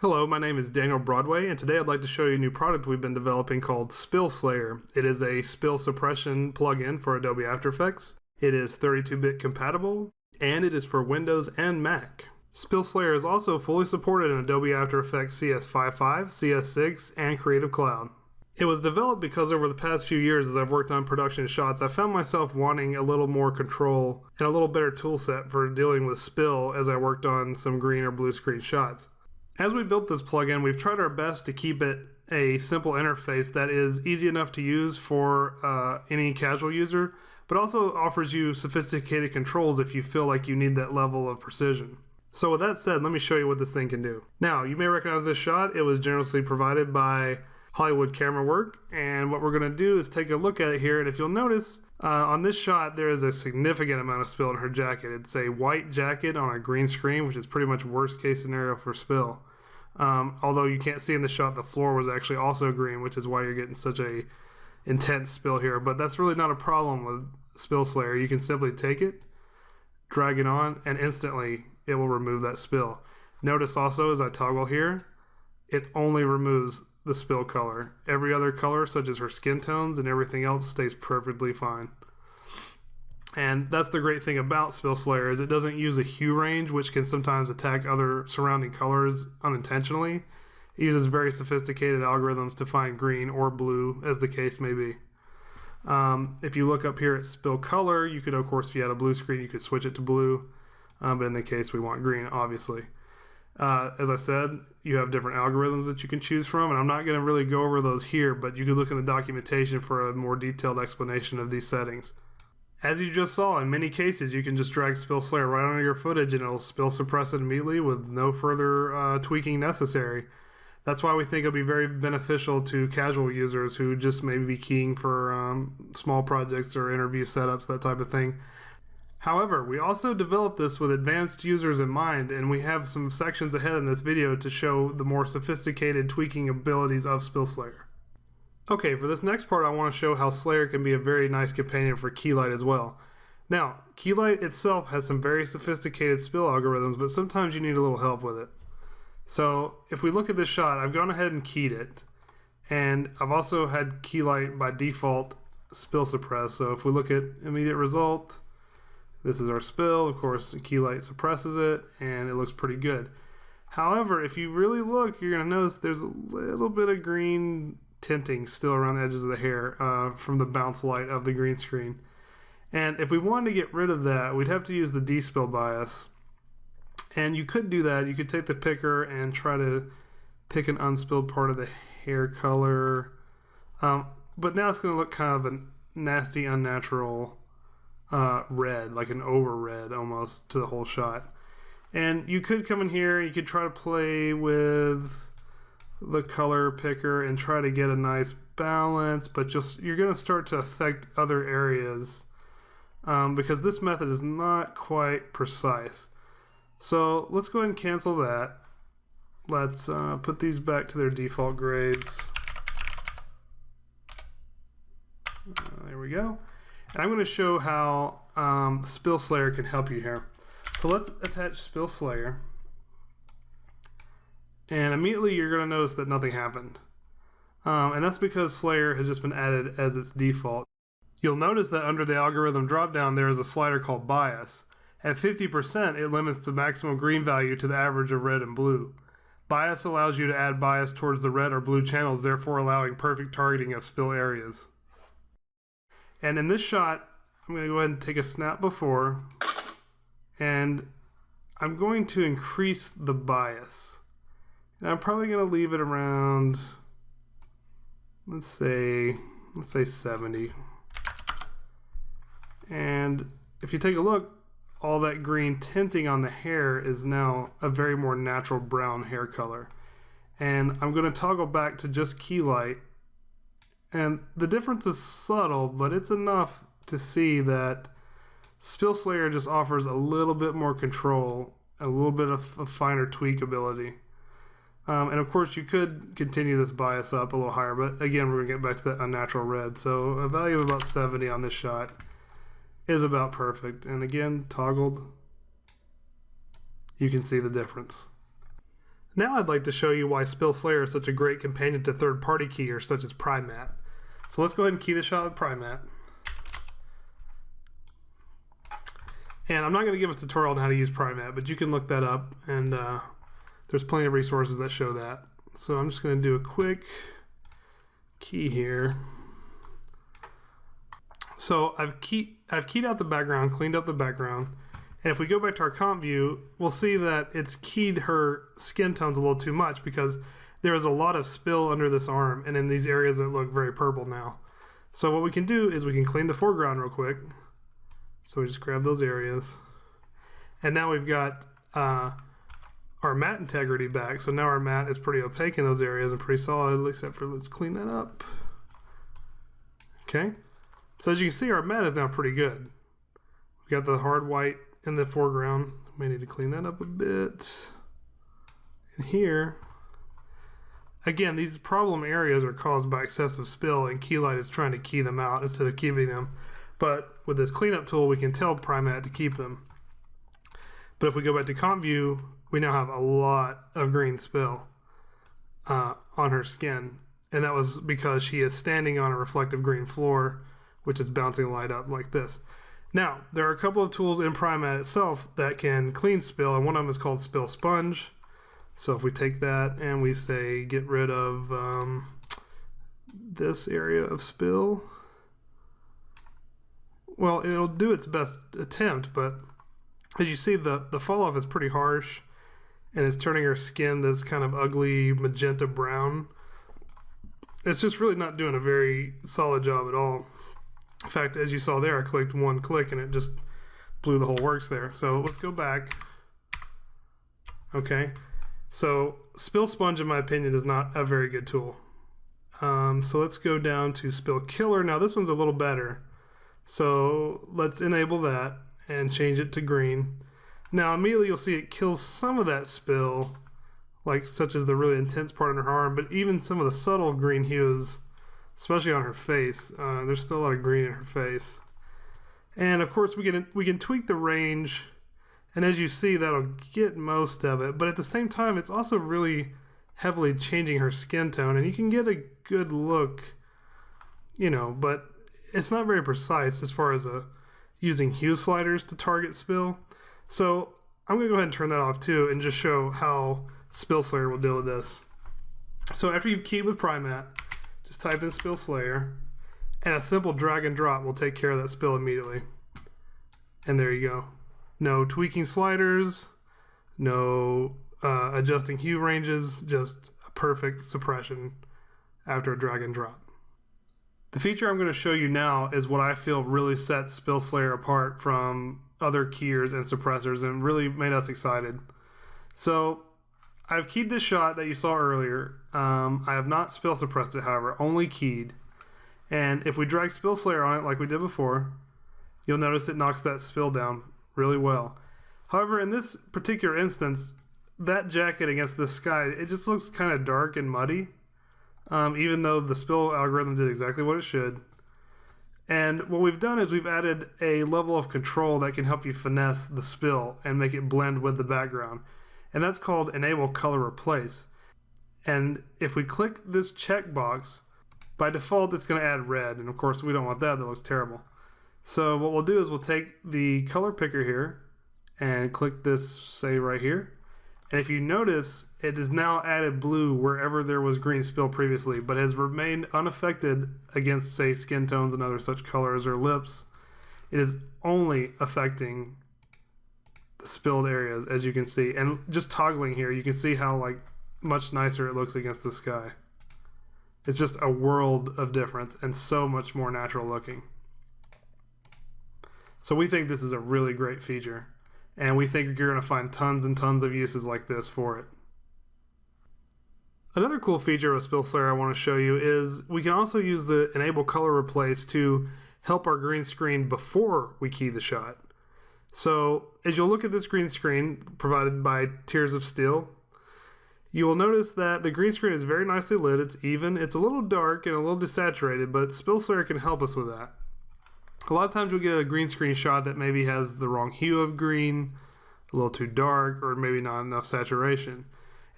Hello, my name is Daniel Broadway, and today I'd like to show you a new product we've been developing called Spill Slayer. It is a spill suppression plugin for Adobe After Effects. It is 32-bit compatible, and it is for Windows and Mac. Spill Slayer is also fully supported in Adobe After Effects CS5.5, CS6, and Creative Cloud. It was developed because over the past few years as I've worked on production shots, I found myself wanting a little more control and a little better tool set for dealing with spill as I worked on some green or blue screen shots. As we built this plugin, we've tried our best to keep it a simple interface that is easy enough to use for any casual user, but also offers you sophisticated controls if you feel like you need that level of precision. So with that said, let me show you what this thing can do. Now, you may recognize this shot. It was generously provided by Hollywood Camera Work, and what we're going to do is take a look at it here, and if you'll notice, on this shot there is a significant amount of spill in her jacket. It's a white jacket on a green screen, which is pretty much worst case scenario for spill. Although you can't see in the shot, the floor was actually also green, which is why you're getting such a intense spill here, but that's really not a problem with Spill Slayer. You can simply take it, drag it on, and instantly it will remove that spill. Notice also as I toggle here, it only removes the spill color. Every other color, such as her skin tones and everything else, stays perfectly fine. And that's the great thing about Spill Slayer, is it doesn't use a hue range, which can sometimes attack other surrounding colors unintentionally. It uses very sophisticated algorithms to find green or blue, as the case may be. If you look up here at Spill Color, you could, of course, if you had a blue screen, you could switch it to blue. But in the case we want green, obviously. As I said, you have different algorithms that you can choose from, and I'm not going to really go over those here, but you could look in the documentation for a more detailed explanation of these settings. As you just saw, in many cases, you can just drag Spill Slayer right onto your footage and it'll spill suppress it immediately with no further tweaking necessary. That's why we think it'll be very beneficial to casual users who just maybe be keying for small projects or interview setups, that type of thing. However, we also developed this with advanced users in mind, and we have some sections ahead in this video to show the more sophisticated tweaking abilities of Spill Slayer. Okay, for this next part I want to show how Slayer can be a very nice companion for Keylight as well. Now, Keylight itself has some very sophisticated spill algorithms, but sometimes you need a little help with it. So if we look at this shot, I've gone ahead and keyed it, and I've also had Keylight by default spill suppress. So if we look at immediate result, this is our spill. Of course, Keylight suppresses it, and it looks pretty good. However, if you really look, you're going to notice there's a little bit of green tinting still around the edges of the hair from the bounce light of the green screen. And if we wanted to get rid of that, we'd have to use the despill bias. And you could do that. You could take the picker and try to pick an unspilled part of the hair color. But now it's going to look kind of a nasty, unnatural red, like an over red almost to the whole shot. And you could come in here, you could try to play with the color picker and try to get a nice balance, but you're going to start to affect other areas because this method is not quite precise. So let's go ahead and cancel that. Let's put these back to their default grades. There we go. And I'm going to show how Spill Slayer can help you here. So let's attach Spill Slayer. And immediately you're going to notice that nothing happened. And that's because Slayer has just been added as its default. You'll notice that under the algorithm dropdown there is a slider called bias. At 50%, it limits the maximum green value to the average of red and blue. Bias allows you to add bias towards the red or blue channels, therefore allowing perfect targeting of spill areas. And in this shot, I'm going to go ahead and take a snap before, and I'm going to increase the bias. And I'm probably going to leave it around, let's say 70. And if you take a look, all that green tinting on the hair is now a very more natural brown hair color. And I'm going to toggle back to just Keylight. And the difference is subtle, but it's enough to see that Spill Slayer just offers a little bit more control, a little bit of a finer tweak ability. And of course you could continue this bias up a little higher, but again we're going to get back to that unnatural red. So a value of about 70 on this shot is about perfect. And again, toggled, you can see the difference. Now I'd like to show you why Spill Slayer is such a great companion to third-party keyers such as Primatte. So let's go ahead and key the shot with Primatte. And I'm not going to give a tutorial on how to use Primatte, but you can look that up, and there's plenty of resources that show that. So I'm just going to do a quick key here. So I've keyed out the background, cleaned up the background, and if we go back to our comp view, we'll see that it's keyed her skin tones a little too much because there is a lot of spill under this arm and in these areas that look very purple now. So what we can do is we can clean the foreground real quick. So we just grab those areas. And now we've got our matte integrity back. So now our matte is pretty opaque in those areas and pretty solid, except for, let's clean that up. Okay. So as you can see, our matte is now pretty good. We've got the hard white in the foreground. May need to clean that up a bit. And here, again, these problem areas are caused by excessive spill, and Keylight is trying to key them out instead of keeping them. But with this cleanup tool, we can tell Primatte to keep them. But if we go back to comp view, we now have a lot of green spill on her skin. And that was because she is standing on a reflective green floor, which is bouncing light up like this. Now, there are a couple of tools in Primatte itself that can clean spill, and one of them is called Spill Sponge. So if we take that and we say get rid of this area of spill, well, it'll do its best attempt, but as you see, the fall off is pretty harsh, and it's turning her skin this kind of ugly magenta brown. It's just really not doing a very solid job at all. In fact, as you saw there, I clicked one click and it just blew the whole works there. So let's go back. Okay, so Spill Sponge, in my opinion, is not a very good tool. So let's go down to Spill Killer. Now this one's a little better. So let's enable that and change it to green. Now immediately you'll see it kills some of that spill, like such as the really intense part on her arm, but even some of the subtle green hues, especially on her face, there's still a lot of green in her face. And of course we can tweak the range, and as you see, that'll get most of it, but at the same time it's also really heavily changing her skin tone, and you can get a good look, you know, but it's not very precise as far as using hue sliders to target spill. So I'm going to go ahead and turn that off too and just show how Spill Slayer will deal with this. So after you've keyed with Primatte, just type in Spill Slayer, and a simple drag and drop will take care of that spill immediately. And there you go. No tweaking sliders, no adjusting hue ranges, just a perfect suppression after a drag and drop. The feature I'm going to show you now is what I feel really sets Spill Slayer apart from other keyers and suppressors and really made us excited. So I've keyed this shot that you saw earlier. I have not spill suppressed it, however, only keyed. And if we drag Spill Slayer on it like we did before, you'll notice it knocks that spill down really well. However, in this particular instance, that jacket against the sky, it just looks kind of dark and muddy. Even though the spill algorithm did exactly what it should. And what we've done is we've added a level of control that can help you finesse the spill and make it blend with the background. And that's called Enable Color Replace. And if we click this checkbox, by default it's going to add red, and of course we don't want that, that looks terrible. So what we'll do is we'll take the color picker here and click this, say right here. And if you notice, it has now added blue wherever there was green spill previously, but has remained unaffected against, say, skin tones and other such colors or lips. It is only affecting the spilled areas, as you can see. And just toggling here, you can see how much nicer it looks against the sky. It's just a world of difference and so much more natural looking. So we think this is a really great feature. And we think you're going to find tons and tons of uses like this for it. Another cool feature of Spill Slayer I want to show you is we can also use the Enable Color Replace to help our green screen before we key the shot. So as you'll look at this green screen provided by Tears of Steel, you will notice that the green screen is very nicely lit. It's even. It's a little dark and a little desaturated, but Spill Slayer can help us with that. A lot of times we'll get a green screen shot that maybe has the wrong hue of green, a little too dark, or maybe not enough saturation.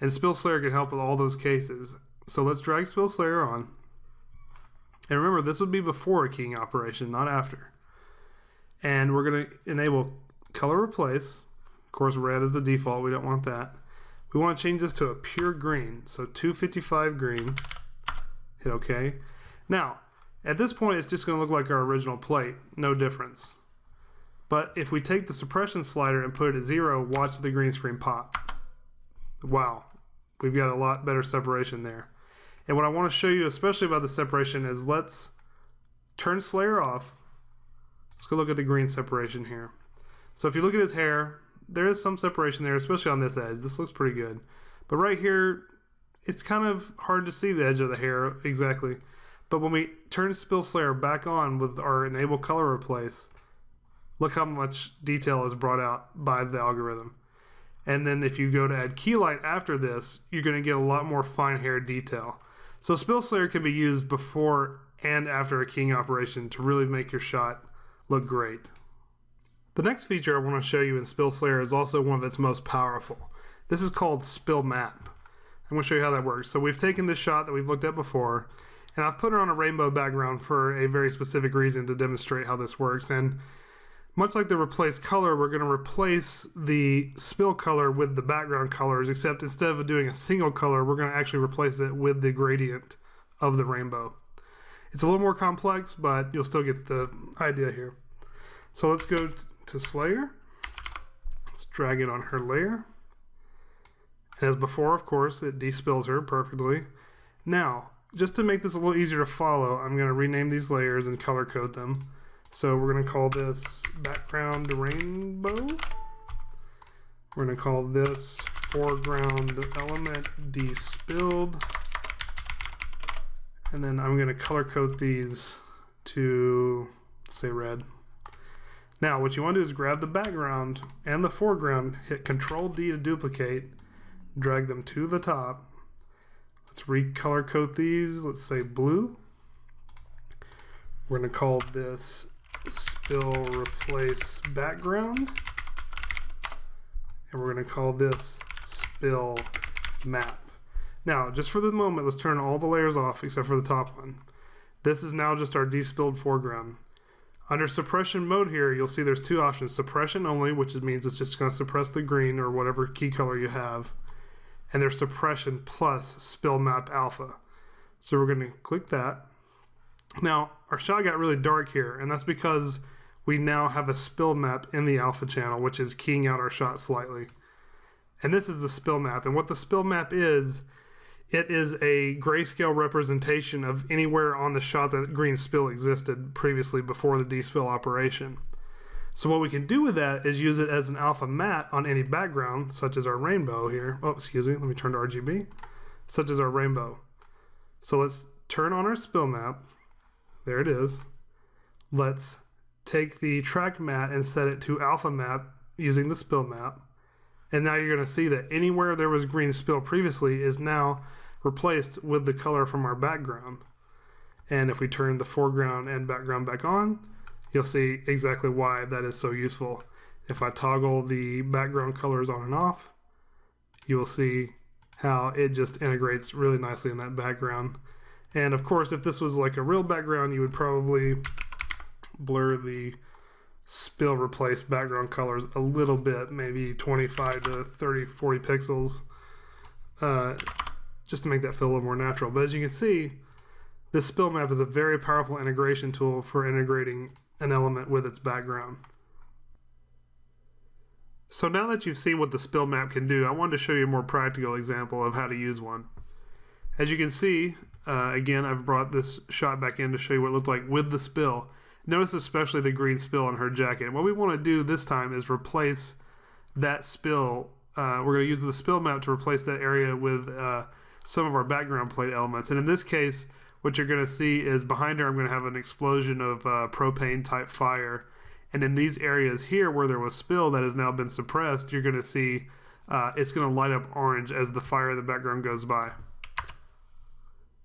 And Spill Slayer can help with all those cases. So let's drag Spill Slayer on. And remember, this would be before a keying operation, not after. And we're going to enable color replace. Of course, red is the default. We don't want that. We want to change this to a pure green. So 255 green. Hit OK. Now, at this point, it's just going to look like our original plate. No difference. But if we take the suppression slider and put it at 0, watch the green screen pop. Wow. We've got a lot better separation there. And what I want to show you, especially about the separation, is let's turn Slayer off. Let's go look at the green separation here. So if you look at his hair, there is some separation there, especially on this edge. This looks pretty good. But right here, it's kind of hard to see the edge of the hair exactly. But when we turn Spill Slayer back on with our Enable Color Replace, look how much detail is brought out by the algorithm. And then if you go to add Keylight after this, you're going to get a lot more fine hair detail. So Spill Slayer can be used before and after a keying operation to really make your shot look great. The next feature I want to show you in Spill Slayer is also one of its most powerful. This is called Spill Map. I'm going to show you how that works. So we've taken this shot that we've looked at before, and I've put it on a rainbow background for a very specific reason to demonstrate how this works. And much like the replace color, we're going to replace the spill color with the background colors, except instead of doing a single color, we're going to actually replace it with the gradient of the rainbow. It's a little more complex, but you'll still get the idea here. So let's go to Slayer. Let's drag it on her layer. And as before, of course, it despills her perfectly. Now, just to make this a little easier to follow, I'm going to rename these layers and color code them. So we're going to call this background rainbow. We're going to call this foreground element despilled. And then I'm going to color code these to, say, red. Now what you want to do is grab the background and the foreground, hit Control D to duplicate, drag them to the top. Let's recolor code these. Let's say blue. We're going to call this Spill Replace Background, and we're going to call this Spill Map. Now, just for the moment, let's turn all the layers off except for the top one. This is now just our despilled foreground. Under suppression mode here, you'll see there's two options: suppression only, which means it's just going to suppress the green or whatever key color you have, and there's suppression plus Spill Map Alpha. So we're going to click that. Now, our shot got really dark here, and that's because we now have a spill map in the alpha channel, which is keying out our shot slightly. And this is the spill map. And what the spill map is, it is a grayscale representation of anywhere on the shot that green spill existed previously before the despill operation. So what we can do with that is use it as an alpha matte on any background, such as our rainbow here. Oh, excuse me, let me turn to RGB. Such as our rainbow. So let's turn on our spill map. There it is. Let's take the track matte and set it to alpha map using the spill map. And now you're going to see that anywhere there was green spill previously is now replaced with the color from our background. And if we turn the foreground and background back on, you'll see exactly why that is so useful. If I toggle the background colors on and off, you will see how it just integrates really nicely in that background. And of course, if this was like a real background, you would probably blur the spill replace background colors a little bit, maybe 25 to 30, 40 pixels, just to make that feel a little more natural. But as you can see, this spill map is a very powerful integration tool for integrating an element with its background. So now that you've seen what the spill map can do, I wanted to show you a more practical example of how to use one. As you can see, again, I've brought this shot back in to show you what it looked like with the spill. Notice especially the green spill on her jacket. What we want to do this time is replace that spill. We're going to use the spill map to replace that area with some of our background plate elements. And in this case, what you're going to see is behind her, I'm going to have an explosion of propane type fire. And in these areas here where there was spill that has now been suppressed, you're going to see it's going to light up orange as the fire in the background goes by.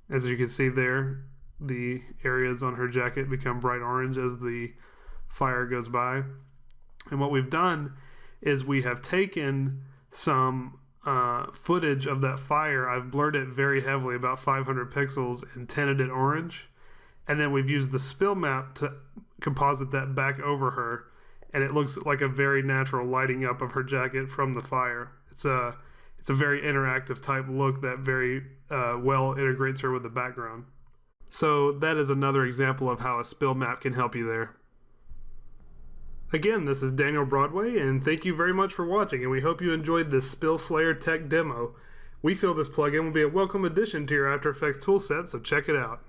As you can see there, the areas on her jacket become bright orange as the fire goes by. And what we've done is we have taken some footage of that fire, I've blurred it very heavily, about 500 pixels, and tinted it orange. And then we've used the spill map to composite that back over her, and it looks like a very natural lighting up of her jacket from the fire. It's a very interactive type look that very well integrates her with the background. So that is another example of how a spill map can help you there. Again, this is Daniel Broadway, and thank you very much for watching, and we hope you enjoyed this Spill Slayer tech demo. We feel this plugin will be a welcome addition to your After Effects toolset, so check it out.